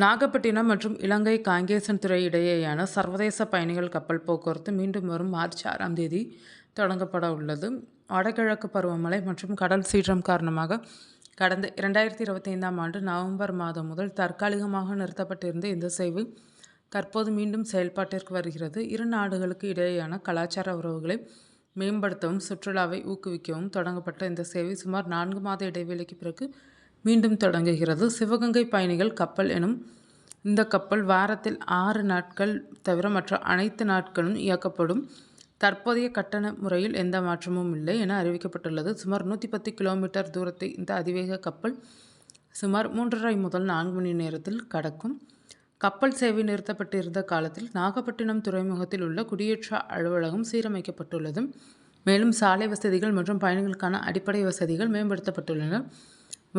நாகப்பட்டினம் மற்றும் இலங்கை காங்கேசன்துறை இடையேயான சர்வதேச பயணிகள் கப்பல் போக்குவரத்து மீண்டும் வரும் மார்ச் 6ஆம் தேதி தொடங்கப்பட உள்ளது. வடகிழக்கு பருவமழை மற்றும் கடல் சீற்றம் காரணமாக கடந்த 2025ஆம் ஆண்டு நவம்பர் மாதம் முதல் தற்காலிகமாக நிறுத்தப்பட்டிருந்த இந்த சேவை தற்போது மீண்டும் செயல்பாட்டிற்கு வருகிறது. இரு நாடுகளுக்கு இடையேயான கலாச்சார உறவுகளை மேம்படுத்தவும் சுற்றுலாவை ஊக்குவிக்கவும் தொடங்கப்பட்ட இந்த சேவை சுமார் 4 மாத இடைவெளிக்கு பிறகு மீண்டும் தொடங்குகிறது. சிவகங்கை பயணிகள் கப்பல் எனும் இந்த கப்பல் வாரத்தில் 6 நாட்கள் தவிர மற்ற அனைத்து நாட்களும் இயக்கப்படும். தற்போதைய கட்டண முறையில் எந்த மாற்றமும் இல்லை என அறிவிக்கப்பட்டுள்ளது. சுமார் 110 கிலோமீட்டர் தூரத்தை இந்த அதிவேக கப்பல் சுமார் 3.5 முதல் 4 மணி நேரத்தில் கடக்கும். கப்பல் சேவை நிறுத்தப்பட்டிருந்த காலத்தில் நாகப்பட்டினம் துறைமுகத்தில் உள்ள குடியேற்ற அலுவலகம் சீரமைக்கப்பட்டுள்ளது. மேலும் சாலை வசதிகள் மற்றும் பயணிகளுக்கான அடிப்படை வசதிகள் மேம்படுத்தப்பட்டுள்ளன.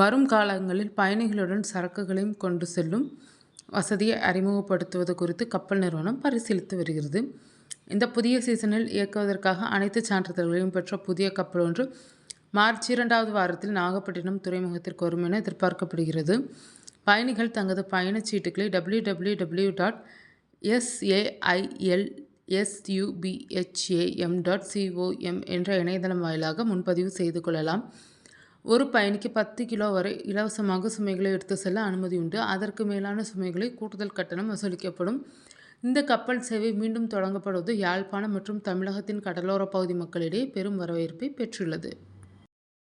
வரும் காலங்களில் பயணிகளுடன் சரக்குகளையும் கொண்டு செல்லும் வசதியை அறிமுகப்படுத்துவது குறித்து கப்பல் நிறுவனம் பரிசீலித்து வருகிறது. இந்த புதிய சீசனில் இயக்குவதற்காக அனைத்து சான்றிதழ்களையும் பெற்ற புதிய கப்பல் ஒன்று மார்ச் 2வது வாரத்தில் நாகப்பட்டினம் துறைமுகத்திற்கு வரும் என எதிர்பார்க்கப்படுகிறது. பயணிகள் தங்களது பயணச்சீட்டுகளை www.sailsubham.com என்ற இணையதளம் வாயிலாக முன்பதிவு செய்து கொள்ளலாம். ஒரு பயணிக்கு 10 கிலோ வரை இலவசமாக சுமைகளை எடுத்து செல்ல அனுமதி உண்டு. அதற்கு மேலான சுமைகளை கூடுதல் கட்டணம் வசூலிக்கப்படும். இந்த கப்பல் சேவை மீண்டும் தொடங்கப்படுவது யாழ்ப்பாணம் மற்றும் தமிழகத்தின் கடலோர பகுதி மக்களிடையே பெரும் வரவேற்பை பெற்றுள்ளது.